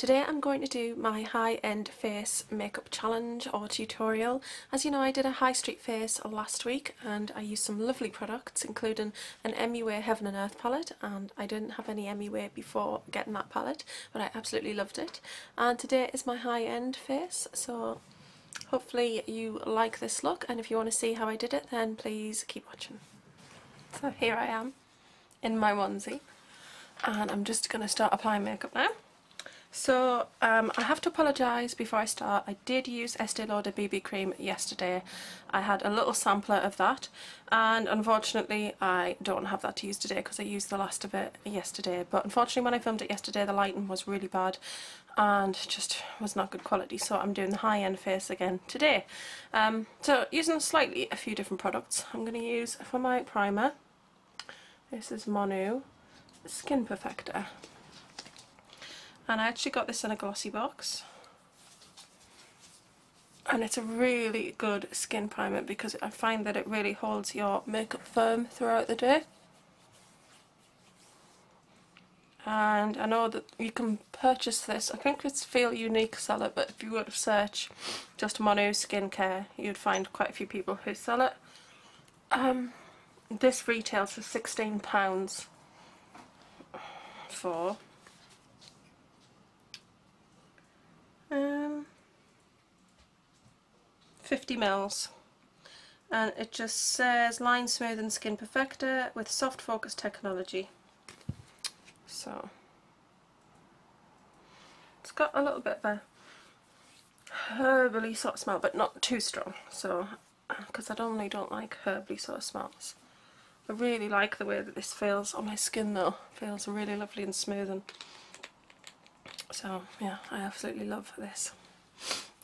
Today I'm going to do my high-end face makeup challenge or tutorial. As you know, I did a high street face last week and I used some lovely products including an MUA Heaven and Earth palette, and I didn't have any MUA before getting that palette, but I absolutely loved it. And today is my high-end face, so hopefully you like this look, and if you want to see how I did it then please keep watching. So here I am in my onesie and I'm just going to start applying makeup now. So I have to apologise before I start. I did use Estee Lauder BB cream yesterday. I had a little sampler of that and unfortunately I don't have that to use today because I used the last of it yesterday. But unfortunately when I filmed it yesterday the lighting was really bad and just was not good quality, so I'm doing the high-end face again today. So using a few different products. I'm going to use for my primer, this is Monu Skin Perfector. And I actually got this in a glossy box, and it's a really good skin primer because I find that it really holds your makeup firm throughout the day. And I know that you can purchase this, I think it's Feel Unique sell it, but if you were to search just Monu skincare you'd find quite a few people who sell it. This retails for £16 for 50 mils, and it just says Line Smoothing Skin Perfector with Soft Focus Technology. So it's got a little bit of a herbally sort of smell, but not too strong, so because I normally don't like herbally sort of smells. I really like the way that this feels on my skin though. It feels really lovely and smoothing. So yeah, I absolutely love this.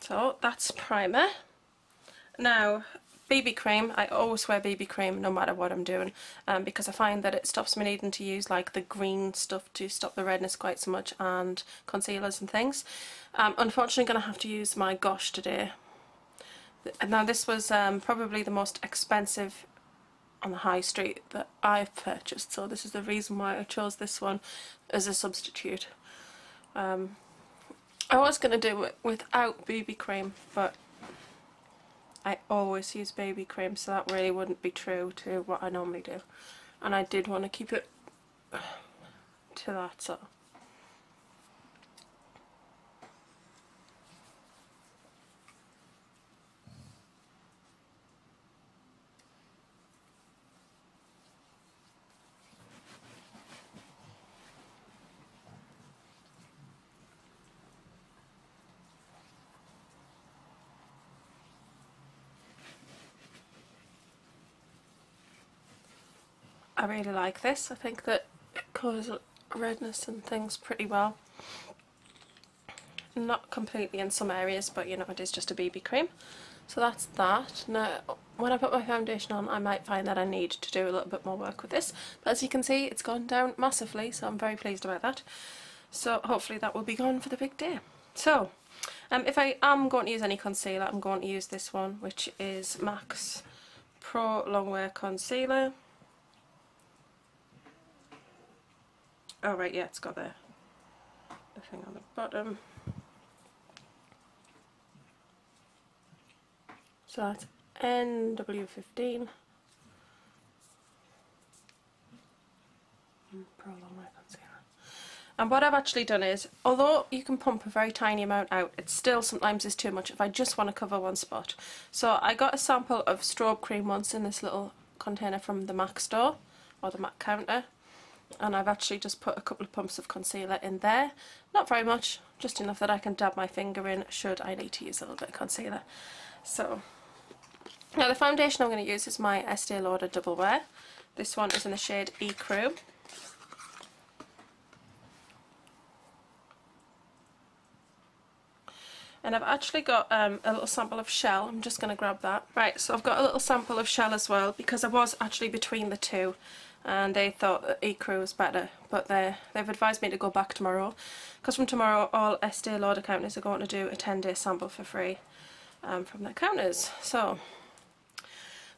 So that's primer. Now BB cream, I always wear BB cream no matter what I'm doing, because I find that it stops me needing to use like the green stuff to stop the redness quite so much, and concealers and things. Unfortunately going to have to use my Gosh today. Now this was probably the most expensive on the high street that I've purchased, so this is the reason why I chose this one as a substitute. I was going to do it without BB cream, but I always use BB cream, so that really wouldn't be true to what I normally do, and I did want to keep it to that, so. I really like this. I think that it covers redness and things pretty well. Not completely in some areas, but you know, it is just a BB cream. So that's that. Now when I put my foundation on I might find that I need to do a little bit more work with this, but as you can see it's gone down massively, so I'm very pleased about that. So hopefully that will be gone for the big day. So if I am going to use any concealer, I'm going to use this one, which is MAC's Pro Longwear Concealer. Oh right, yeah, it's got the thing on the bottom. So that's NW15. Pro Longwear Concealer. And what I've actually done is, although you can pump a very tiny amount out, it still sometimes is too much if I just want to cover one spot. So I got a sample of strobe cream once in this little container from the MAC store, or the MAC counter. And I've actually just put a couple of pumps of concealer in there. Not very much, just enough that I can dab my finger in should I need to use a little bit of concealer. So now the foundation I'm going to use is my Estee Lauder Double Wear. This one is in the shade Ecru. And I've actually got a little sample of Shell. I'm just going to grab that. Right, so I've got a little sample of Shell as well because I was actually between the two, and they thought that Ecru was better, but they've advised me to go back tomorrow, because from tomorrow all Estee Lauder counters are going to do a 10-day sample for free from their counters. So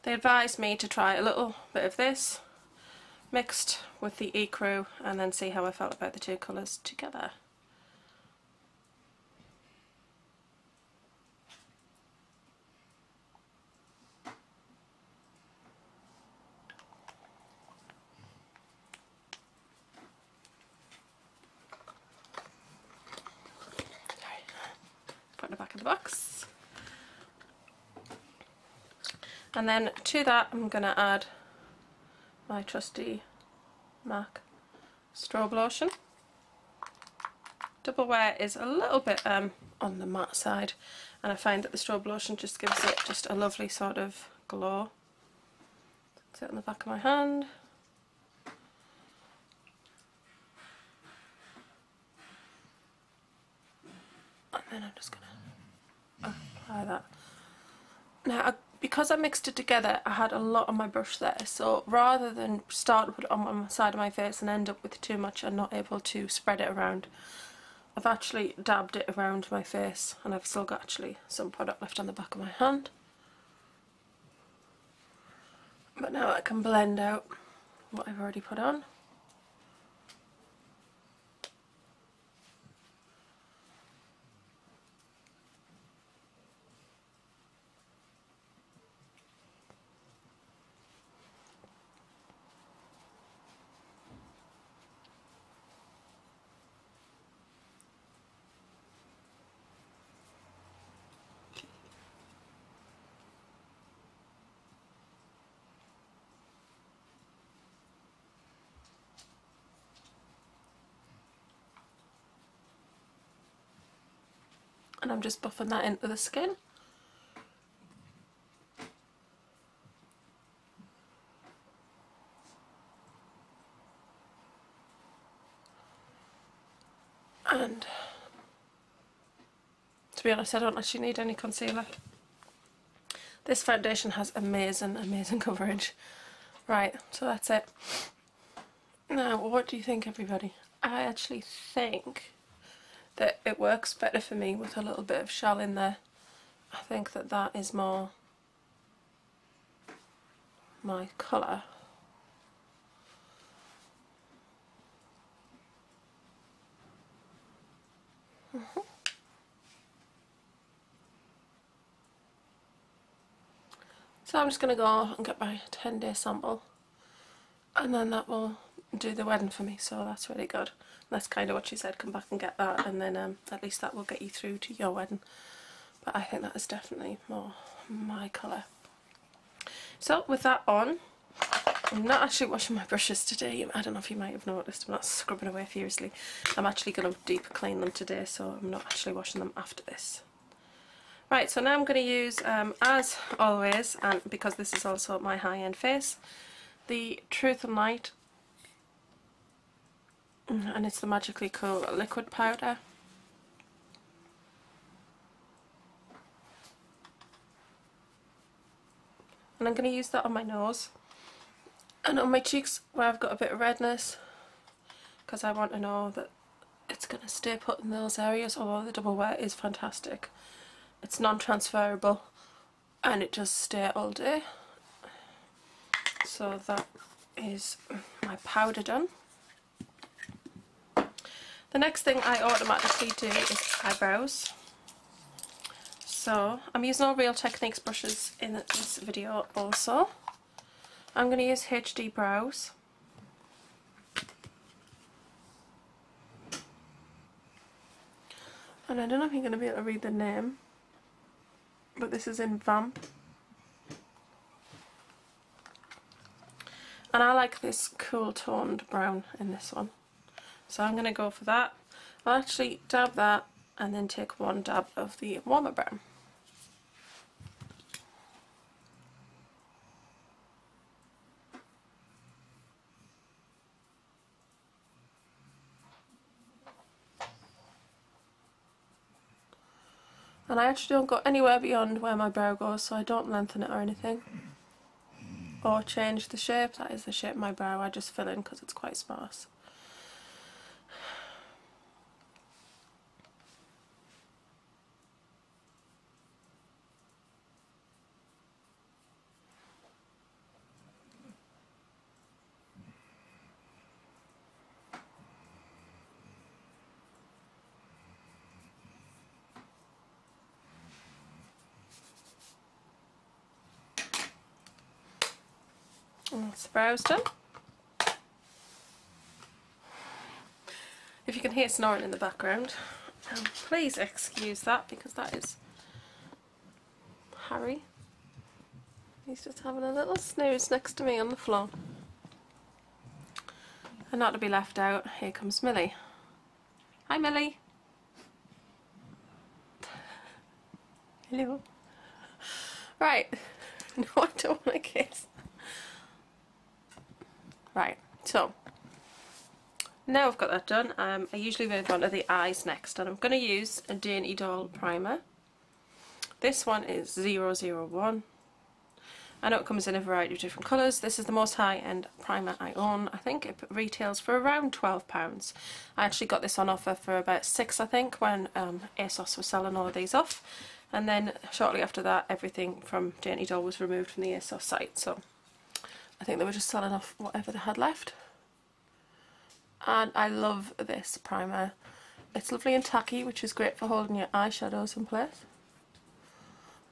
they advised me to try a little bit of this mixed with the Ecru and then see how I felt about the two colours together. the box. And then to that I'm going to add my trusty MAC strobe lotion. Double wear is a little bit on the matte side, and I find that the strobe lotion just gives it just a lovely sort of glow. Sit on the back of my hand. And then I'm just going to apply that. Now, because I mixed it together, I had a lot on my brush there, so rather than start to put it on one side of my face and end up with too much and not able to spread it around, I've actually dabbed it around my face, and I've still got actually some product left on the back of my hand. But now I can blend out what I've already put on. And I'm just buffing that into the skin. And to be honest, I don't actually need any concealer. This foundation has amazing, amazing coverage. Right, so that's it. Now, what do you think, everybody? I actually think that it works better for me with a little bit of shell in there. I think that that is more my colour. So I'm just going to go and get my 10-day sample, and then that will do the wedding for me, so that's really good. That's kind of what she said, come back and get that, and then at least that will get you through to your wedding. But I think that is definitely more my colour. So with that on, I'm not actually washing my brushes today. I don't know if you might have noticed, I'm not scrubbing away furiously. I'm actually going to deep clean them today, so I'm not actually washing them after this. Right, so now I'm going to use, as always, and because this is also my high-end face, the Truth and Light, and it's the Magically Cool liquid powder. And I'm going to use that on my nose and on my cheeks where I've got a bit of redness, because I want to know that it's going to stay put in those areas, although the double wear is fantastic. It's non-transferable and it does stay all day. So that is my powder done. The next thing I automatically do is eyebrows. So I'm using all Real Techniques brushes in this video also. I'm going to use HD brows. And I don't know if you're going to be able to read the name, but this is in Vamp. And I like this cool toned brown in this one. So I'm going to go for that. I'll actually dab that and then take one dab of the warmer brown. And I actually don't go anywhere beyond where my brow goes, so I don't lengthen it or anything. Or change the shape. That is the shape of my brow. I just fill in because it's quite sparse. And that's the brows done. If you can hear snoring in the background, please excuse that, because that is Harry. He's just having a little snooze next to me on the floor. And not to be left out, here comes Millie. Hi Millie. Hello. Right. No, I don't want to kiss. Right, so now I've got that done, I usually move on to the eyes next, and I'm going to use a Dainty Doll primer. This one is 001. I know it comes in a variety of different colours. This is the most high-end primer I own. I think it retails for around £12. I actually got this on offer for about £6, I think, when ASOS was selling all of these off. And then shortly after that, everything from Dainty Doll was removed from the ASOS site. So I think they were just selling off whatever they had left. And I love this primer. It's lovely and tacky, which is great for holding your eyeshadows in place.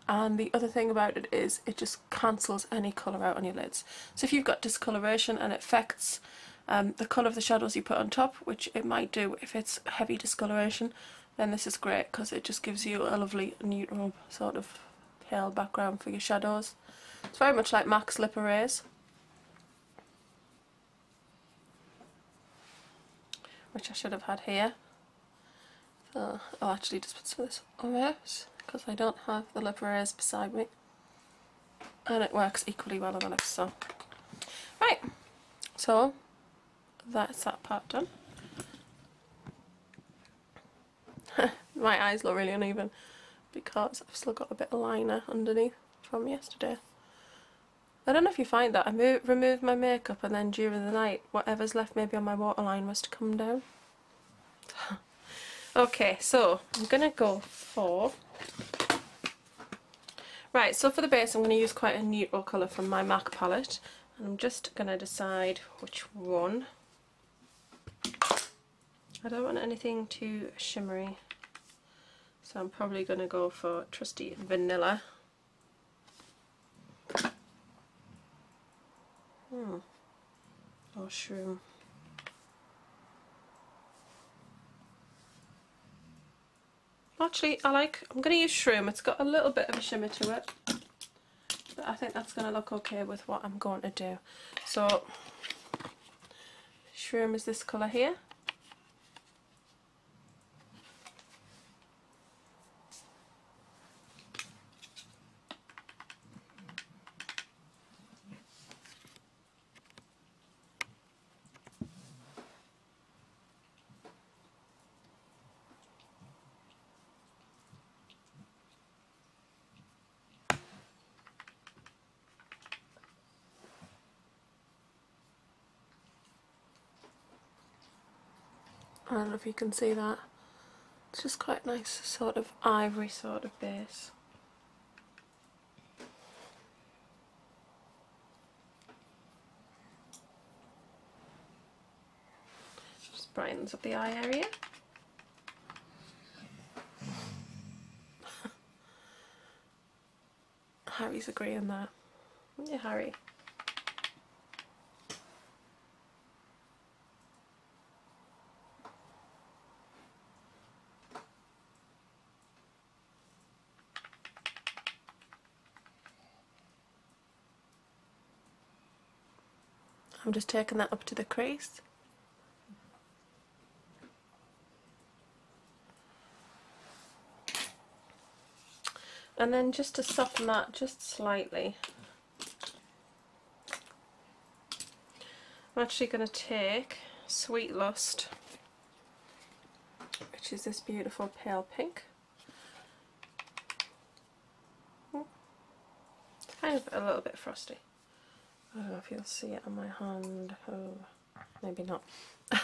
And the other thing about it is it just cancels any colour out on your lids. So if you've got discoloration and it affects the colour of the shadows you put on top, which it might do if it's heavy discoloration, then this is great because it just gives you a lovely neutral sort of pale background for your shadows. It's very much like MAC's Lip Erase, which I should have had here. So I'll actually just put some of this on this because I don't have the Lip Erase beside me, and it works equally well on the lips. So right, so that's that part done. My eyes look really uneven because I've still got a bit of liner underneath from yesterday. I don't know if you find that. I removed my makeup and then during the night whatever's left maybe on my waterline was to come down. Okay, so I'm going to go for... Right, so for the base I'm going to use quite a neutral colour from my MAC palette, and I'm just going to decide which one. I don't want anything too shimmery, so I'm probably going to go for trusty vanilla. Or shroom. Actually, I'm going to use shroom. It's got a little bit of a shimmer to it, but I think that's going to look okay with what I'm going to do. So shroom is this colour here. I don't know if you can see that. It's just quite nice, sort of ivory sort of base. Just brightens up the eye area. Harry's agreeing there. Yeah, Harry. I'm just taking that up to the crease. And then just to soften that just slightly, I'm actually going to take Sweet Lust, which is this beautiful pale pink. It's kind of a little bit frosty. I don't know if you'll see it on my hand. Oh, maybe not. But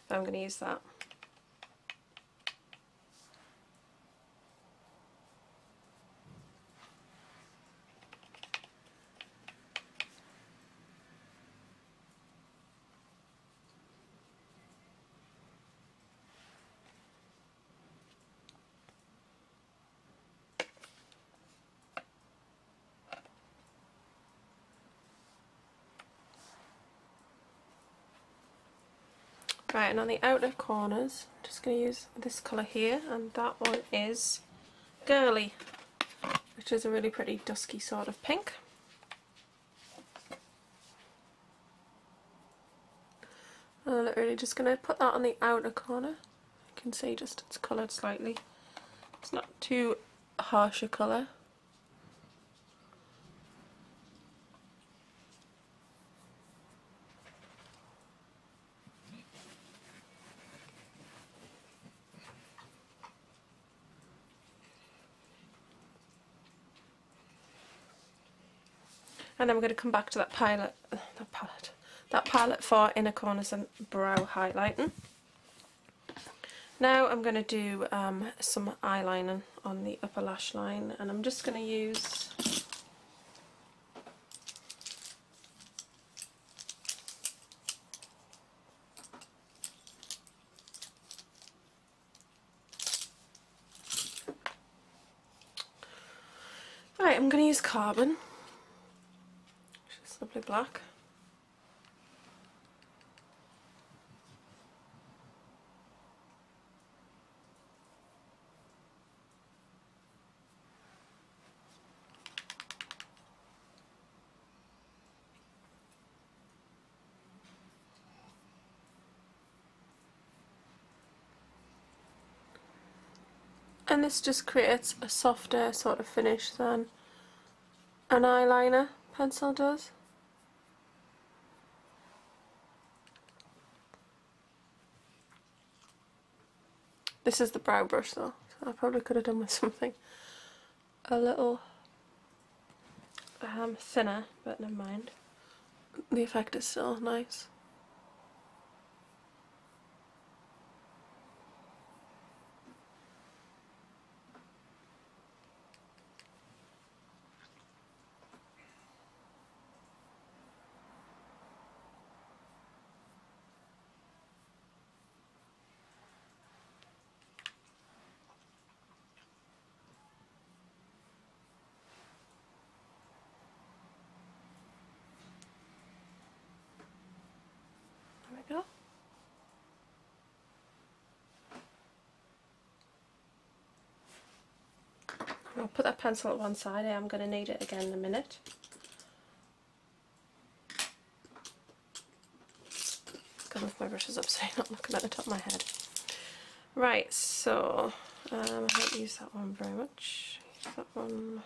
I'm going to use that. Right, and on the outer corners, I'm just going to use this colour here, and that one is Girly, which is a really pretty dusky sort of pink. And I'm literally just going to put that on the outer corner. You can see just it's coloured slightly. It's not too harsh a colour. And then we're going to come back to that palette for inner corners and brow highlighting. Now I'm going to do some eyelining on the upper lash line, and I'm just going to use I'm going to use Carbon, which is lovely black. And this just creates a softer sort of finish than an eyeliner pencil does. This is the brow brush though, so I probably could have done with something a little thinner, but never mind. The effect is still nice. There we go. I'll put that pencil at one side. I am going to need it again in a minute. I'll lift my brushes up so you're not looking at the top of my head. Right, so I don't use that one very much. Use that one.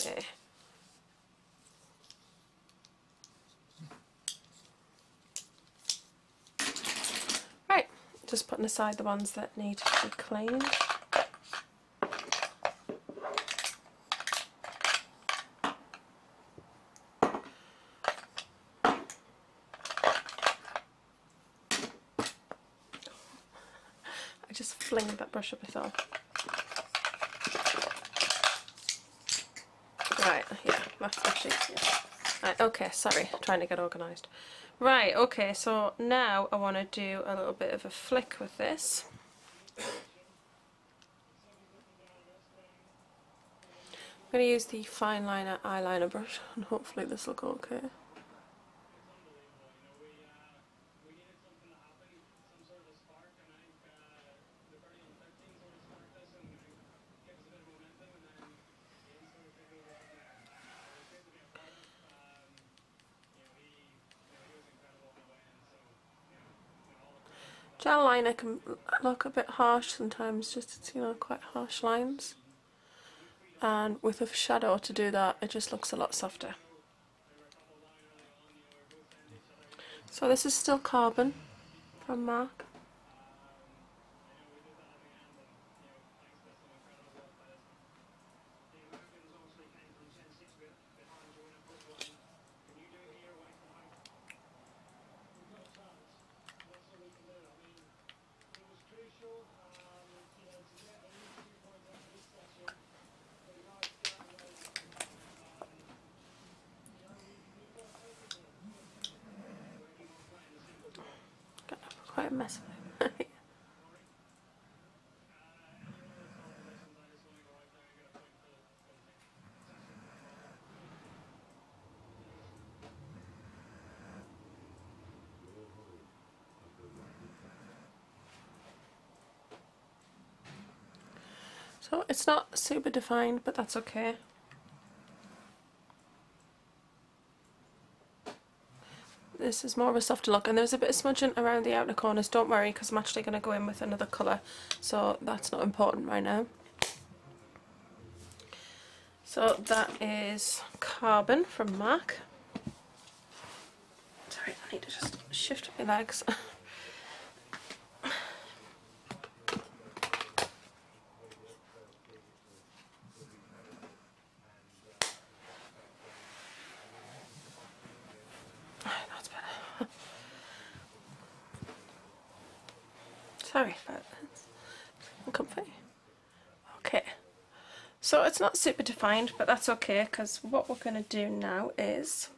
Okay. Right, just putting aside the ones that need to be cleaned. I just flinged that brush up I thought. Right, yeah, that's actually, yeah. Right, okay, sorry, trying to get organised. Right, okay, so now I want to do a little bit of a flick with this. I'm going to use the fine liner eyeliner brush and hopefully this will go okay. Gel liner can look a bit harsh sometimes, just it's, you know, quite harsh lines. And with a shadow to do that, it just looks a lot softer. So this is still Carbon from MAC. Quite a mess of it. So it's not super defined, but that's okay. This is more of a softer look, and there's a bit of smudging around the outer corners. Don't worry, because I'm actually going to go in with another colour, so that's not important right now. So that is Carbon from MAC. Sorry, I need to just shift my legs. That's better. Sorry, but it's uncomfy. Okay, so it's not super defined, but that's okay, because what we're going to do now is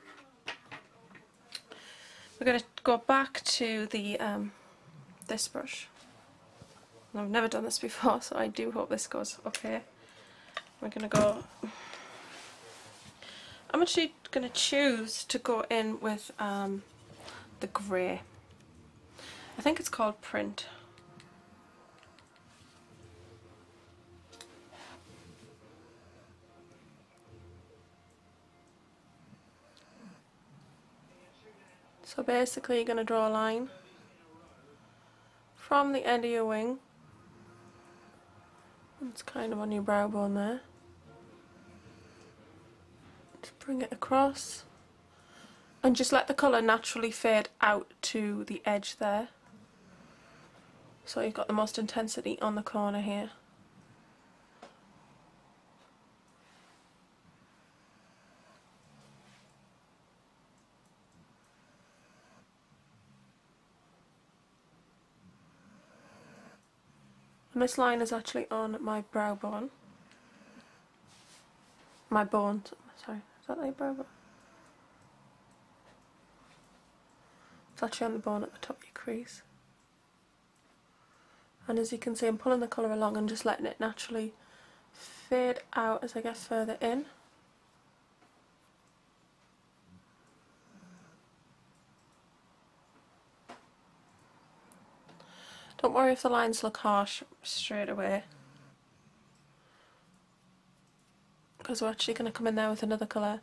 we're going to go back to the this brush. I've never done this before, so I do hope this goes okay. We're going to go, I'm actually going to choose to go in with the grey. I think it's called Print. So basically you're going to draw a line from the end of your wing. It's kind of on your brow bone there. Just bring it across and just let the colour naturally fade out to the edge there. So you've got the most intensity on the corner here. And this line is actually on my brow bone. My bone, sorry, is that like brow bone? It's actually on the bone at the top of your crease. And as you can see, I'm pulling the colour along and just letting it naturally fade out as I get further in. Don't worry if the lines look harsh straight away, because we're actually going to come in there with another colour,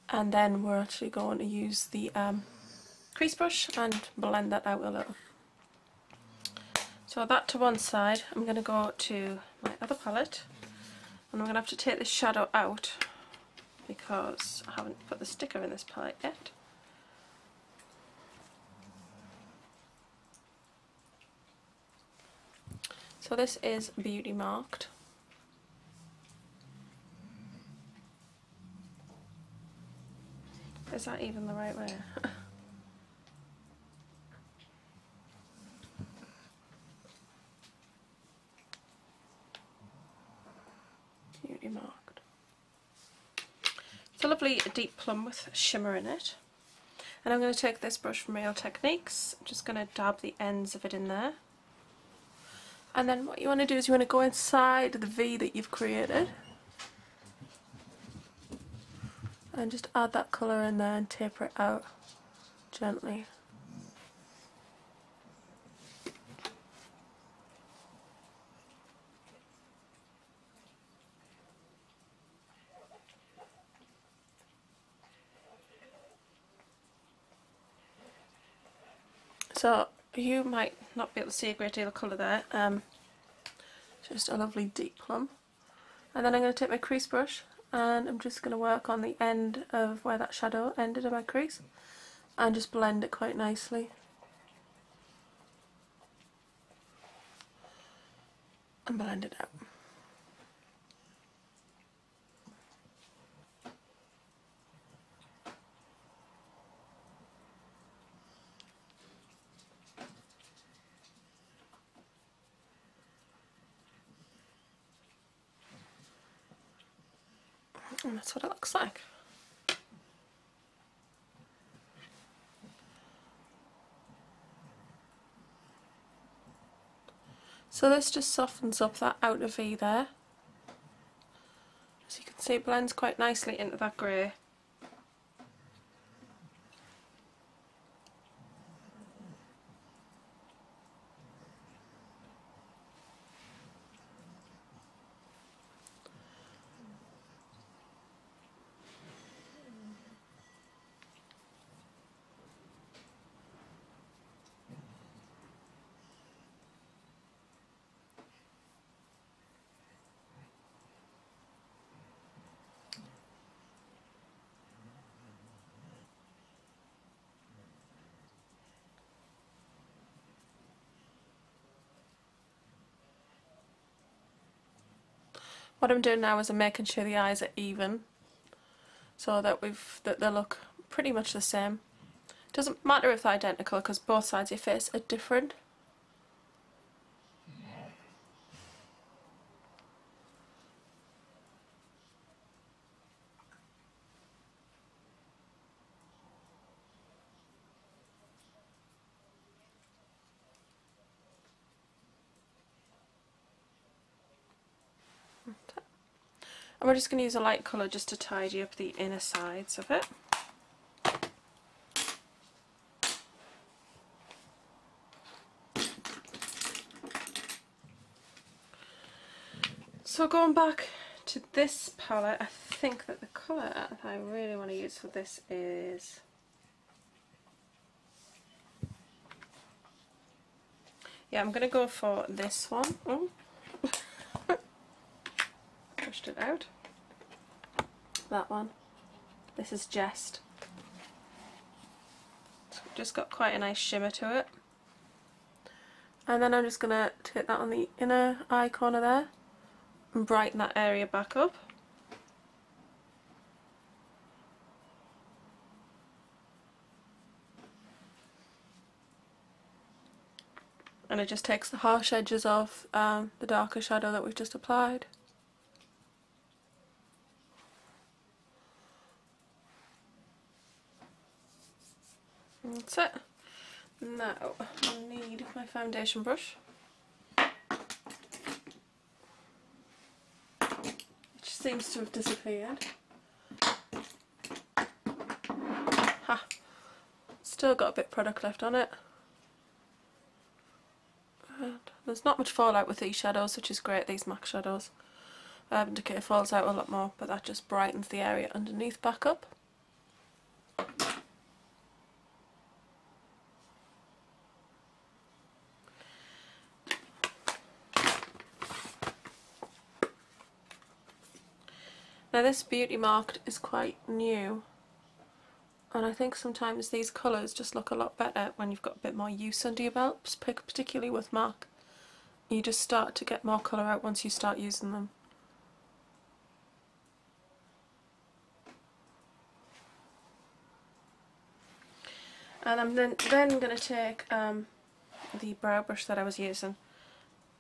and then we're actually going to use the crease brush and blend that out a little. So that to one side. I'm going to go to my other palette, and I'm going to have to take this shadow out because I haven't put the sticker in this palette yet. So this is Beauty Marked. Is that even the right way? Beauty Marked. It's a lovely deep plum with shimmer in it. And I'm going to take this brush from Real Techniques. I'm just going to dab the ends of it in there. And then what you want to do is you want to go inside the V that you've created and just add that colour in there and taper it out gently. So you might not be able to see a great deal of colour there, just a lovely deep plum. And then I'm going to take my crease brush and I'm just going to work on the end of where that shadow ended of my crease and just blend it quite nicely. And blend it out. And that's what it looks like. So this just softens up that outer V there. As you can see, it blends quite nicely into that grey. What I'm doing now is I'm making sure the eyes are even, so that they look pretty much the same. Doesn't matter if they're identical because both sides of your face are different. And we're just going to use a light colour just to tidy up the inner sides of it. So going back to this palette, I think that the colour I really want to use for this is I'm going to go for this one. Oh. Pushed it out. That one. This is Jest. It's just got quite a nice shimmer to it. And then I'm just going to take that on the inner eye corner there and brighten that area back up. And it just takes the harsh edges off the darker shadow that we've just applied. That's it. Now I need my foundation brush, which seems to have disappeared. Ha! Still got a bit of product left on it. And there's not much fallout with these shadows, which is great, these MAC shadows. Urban Decay falls out a lot more, but that just brightens the area underneath back up. Now this Beauty Mark is quite new, and I think sometimes these colours just look a lot better when you've got a bit more use under your belt, particularly with MAC. You just start to get more colour out once you start using them. And I'm then going to take the brow brush that I was using,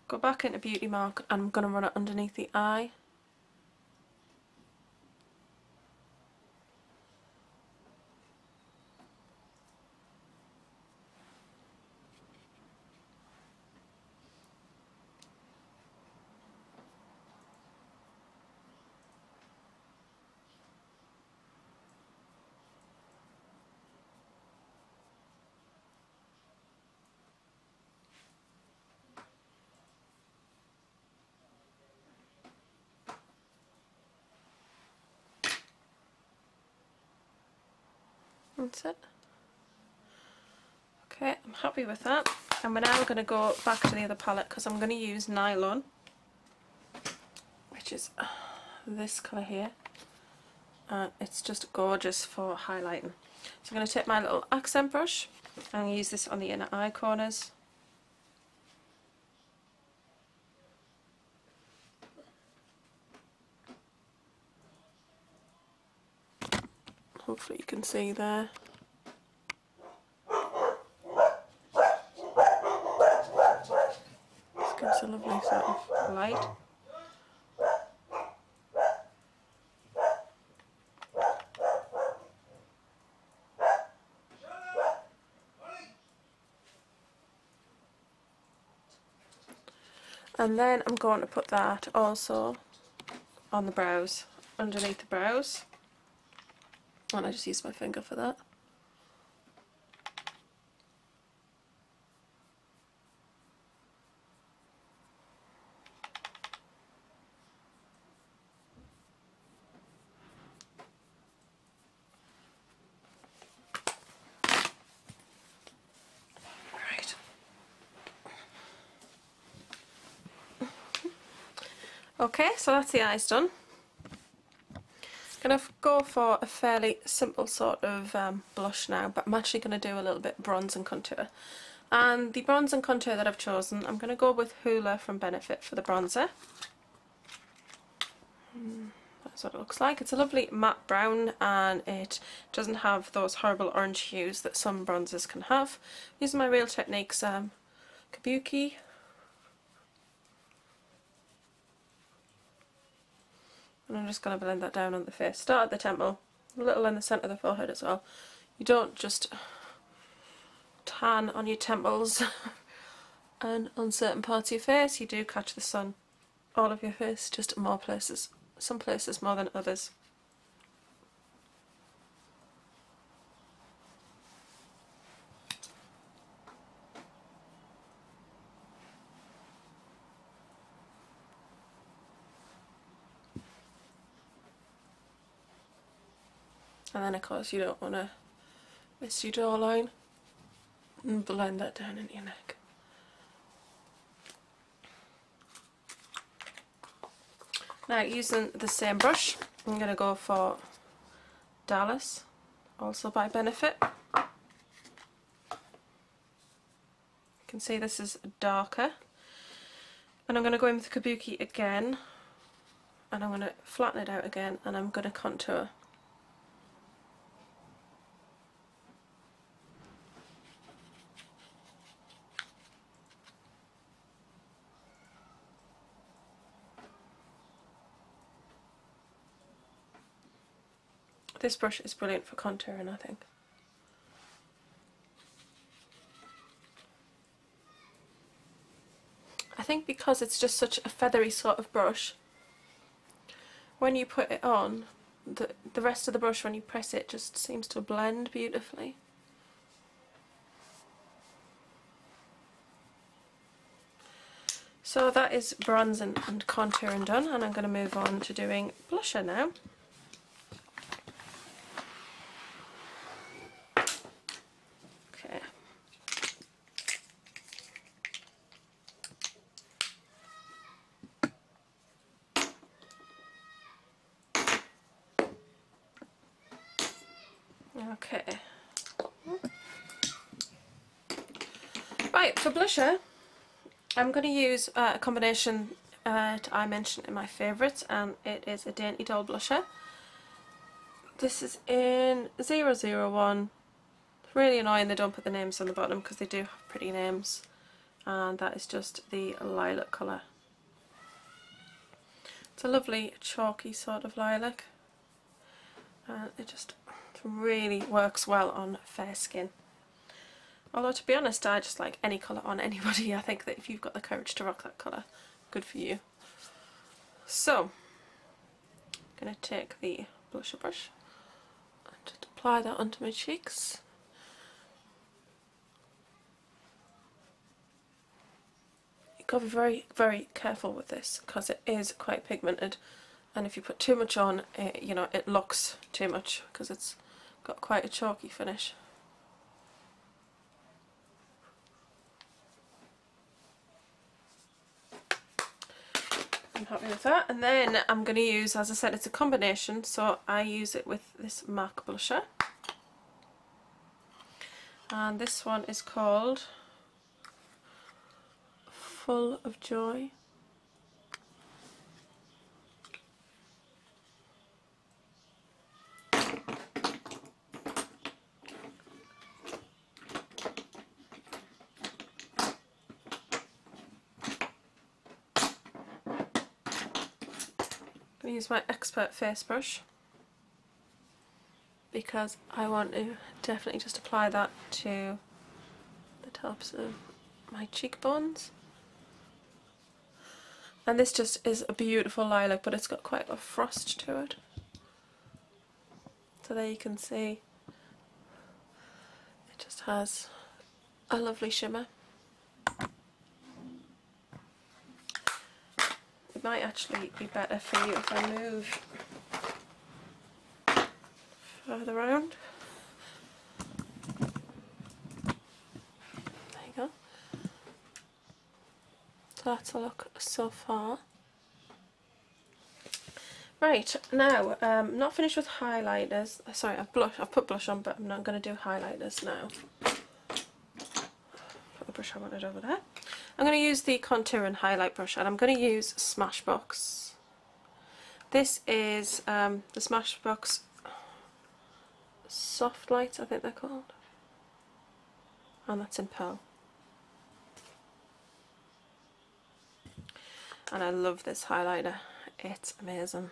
go back into Beauty Mark, and I'm going to run it underneath the eye. That's it. Okay, I'm happy with that. And we're now going to go back to the other palette because I'm going to use Nylon, which is this colour here. It's just gorgeous for highlighting. So I'm going to take my little accent brush and use this on the inner eye corners. Hopefully you can see there. This gives a lovely sort of light. And then I'm going to put that also on the brows, underneath the brows. And I just used my finger for that. Right. Okay, so that's the eyes done. Going to go for a fairly simple sort of blush now, but I'm actually going to do a little bit bronze and contour. And the bronze and contour that I've chosen, I'm going to go with Hoola from Benefit for the bronzer. That's what it looks like. It's a lovely matte brown and it doesn't have those horrible orange hues that some bronzers can have. Using my Real Techniques Kabuki. And I'm just going to blend that down on the face. Start at the temple, a little in the centre of the forehead as well. You don't just tan on your temples and on certain parts of your face. You do catch the sun all of your face, just more places. Some places more than others. And then of course you don't want to miss your jawline and blend that down into your neck. Now using the same brush, I'm going to go for Dallas, also by Benefit. You can see this is darker. And I'm going to go in with the Kabuki again, and I'm going to flatten it out again, and I'm going to contour. This brush is brilliant for contouring, I think. I think because it's just such a feathery sort of brush, when you put it on, the rest of the brush, when you press it, just seems to blend beautifully. So that is bronzing and contouring done, and I'm going to move on to doing blusher now. Okay. Right, for blusher, I'm going to use a combination that I mentioned in my favourites, and it is a Dainty Doll blusher. This is in 001. It's really annoying they don't put the names on the bottom because they do have pretty names, and that is just the lilac colour. It's a lovely chalky sort of lilac, and it just really works well on fair skin. Although to be honest, I just like any colour on anybody. I think that if you've got the courage to rock that colour, good for you. So, I'm going to take the blusher brush and just apply that onto my cheeks. You've got to be very, very careful with this because it is quite pigmented, and if you put too much on, you know, it looks too much because it's got quite a chalky finish. I'm happy with that. And then I'm going to use, as I said, it's a combination, so I use it with this MAC blusher. And this one is called Full of Joy. I'm going to use my Expert face brush because I want to definitely just apply that to the tops of my cheekbones. And this just is a beautiful lilac, but it's got quite a frost to it. So there you can see it just has a lovely shimmer. It might actually be better for you if I move further around. There you go. So that's a look so far. Right, now, not finished with highlighters. Sorry, I've put blush on, but I'm not going to do highlighters now. Put the brush I wanted over there. I'm going to use the contour and highlight brush, and I'm going to use Smashbox. This is the Smashbox Soft Lights, I think they're called, and that's in pearl. And I love this highlighter, it's amazing.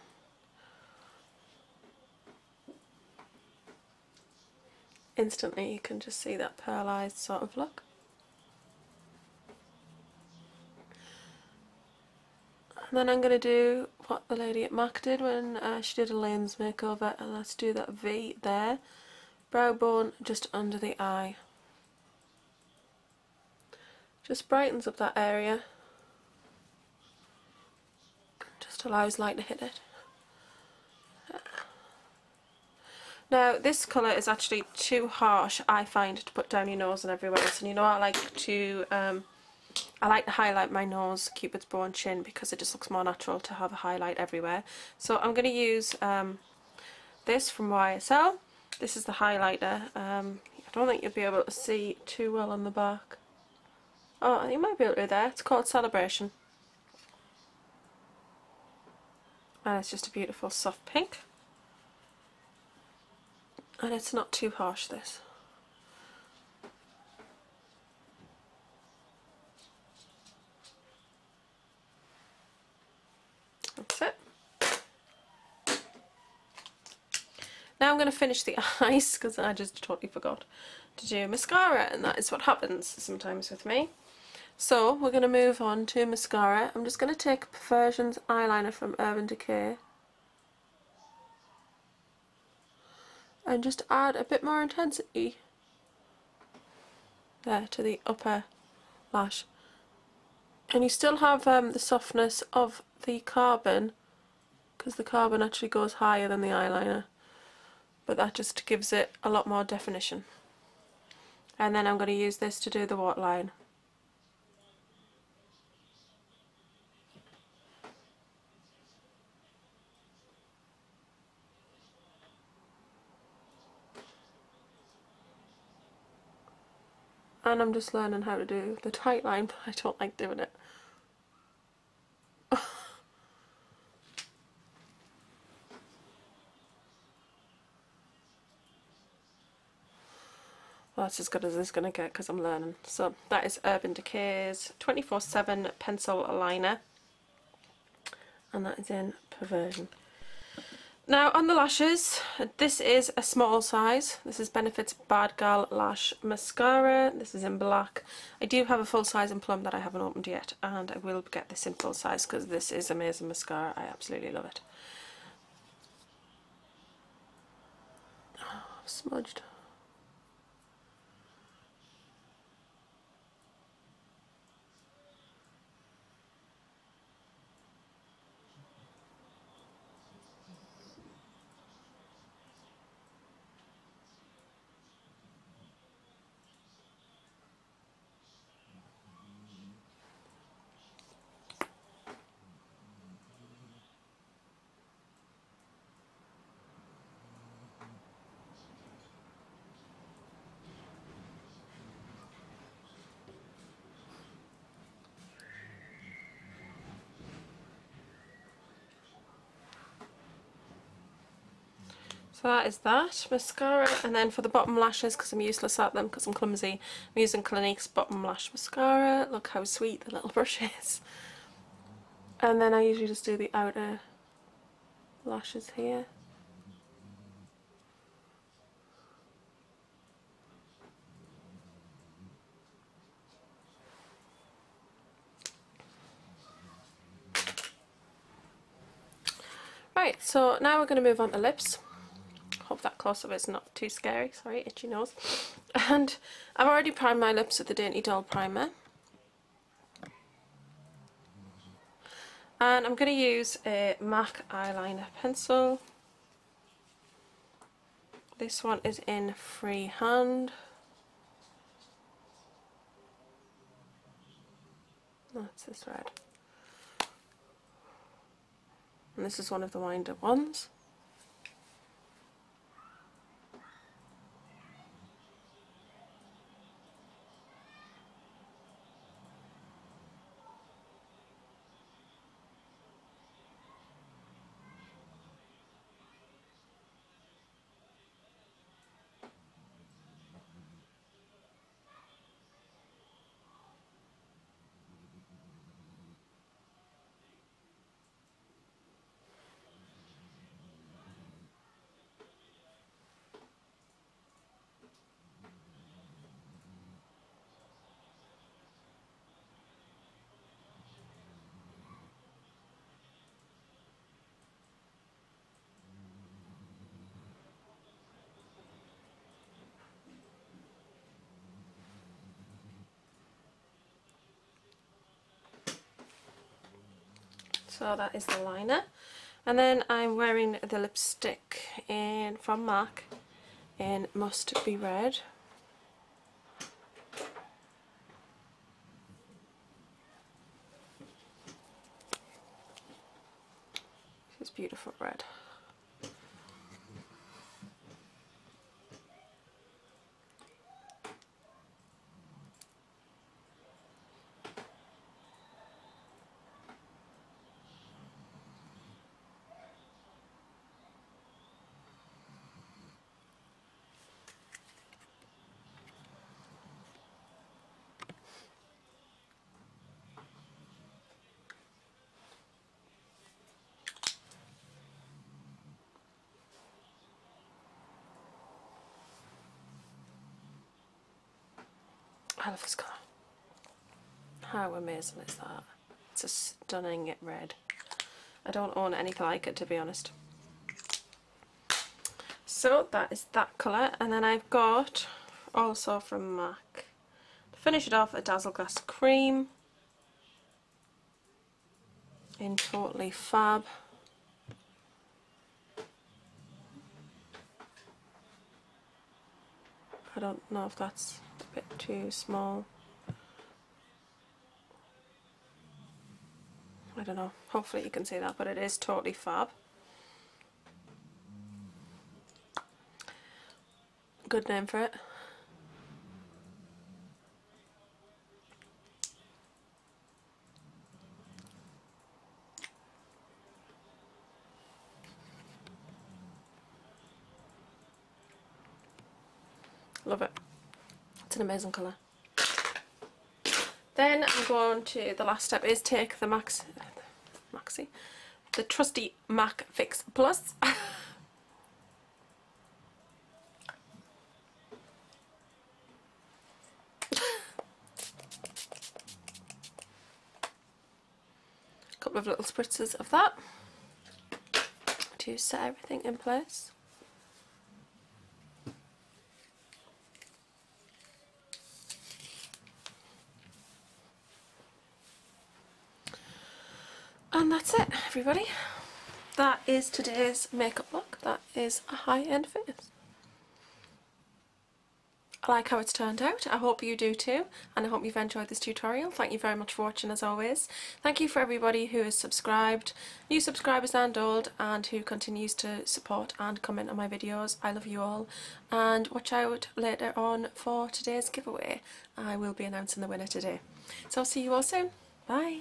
Instantly you can just see that pearlized sort of look. And then I'm going to do what the lady at MAC did when she did Elaine's makeover, and let's do that V there. Brow bone just under the eye. Just brightens up that area. Just allows light to hit it. Now this colour is actually too harsh, I find, to put down your nose and everywhere else. And you know, I like to highlight my nose, Cupid's bow and chin, because it just looks more natural to have a highlight everywhere. So I'm going to use this from YSL. This is the highlighter. I don't think you'll be able to see too well on the back. Oh, you might be able to there. It's called Celebration. And it's just a beautiful soft pink. And it's not too harsh, this. That's it. Now I'm going to finish the eyes, because I just totally forgot to do mascara, and that is what happens sometimes with me. So we're going to move on to mascara. I'm just going to take Perversion's eyeliner from Urban Decay and just add a bit more intensity there to the upper lash. And you still have the softness of the carbon, because the carbon actually goes higher than the eyeliner, but that just gives it a lot more definition. And then I'm going to use this to do the waterline. And I'm just learning how to do the tight line, but I don't like doing it. Well, that's as good as it's going to get because I'm learning. So that is Urban Decay's 24/7 pencil liner, and that is in Perversion. Now on the lashes, this is a small size. This is Benefit's Bad Gal Lash Mascara. This is in black. I do have a full size in Plum that I haven't opened yet, and I will get this in full size because this is amazing mascara. I absolutely love it. Oh, smudged. So that is that mascara, and then for the bottom lashes, because I'm useless at them because I'm clumsy, I'm using Clinique's Bottom Lash Mascara. Look how sweet the little brush is. And then I usually just do the outer lashes here. Right, so now we're going to move on to lips. Hope that close-up is not too scary, sorry, itchy nose. And I've already primed my lips with the Dainty Doll primer. And I'm going to use a MAC eyeliner pencil. This one is in Freehand. That's this red. And this is one of the wind-up ones. So that is the liner. And then I'm wearing the lipstick from MAC in Must Be Red. This is beautiful red. I love this colour. How amazing is that? It's a stunning red. I don't own anything like it, to be honest. So that is that colour, and then I've got also from MAC, to finish it off, a Dazzle Glass Cream in Totally Fab. I don't know if that's a bit too small. I don't know, hopefully you can see that, but it is Totally Fab. Good name for it. Love it. It's an amazing colour. Then I'm going to, the last step is take the the trusty MAC Fix Plus. Couple of little spritzes of that to set everything in place. And that's it, everybody. That is today's makeup look. That is a high-end face. I like how it's turned out. I hope you do too, and I hope you've enjoyed this tutorial. Thank you very much for watching, as always. Thank you for everybody who has subscribed, new subscribers and old, and who continues to support and comment on my videos. I love you all, and watch out later on for today's giveaway. I will be announcing the winner today. So I'll see you all soon. Bye.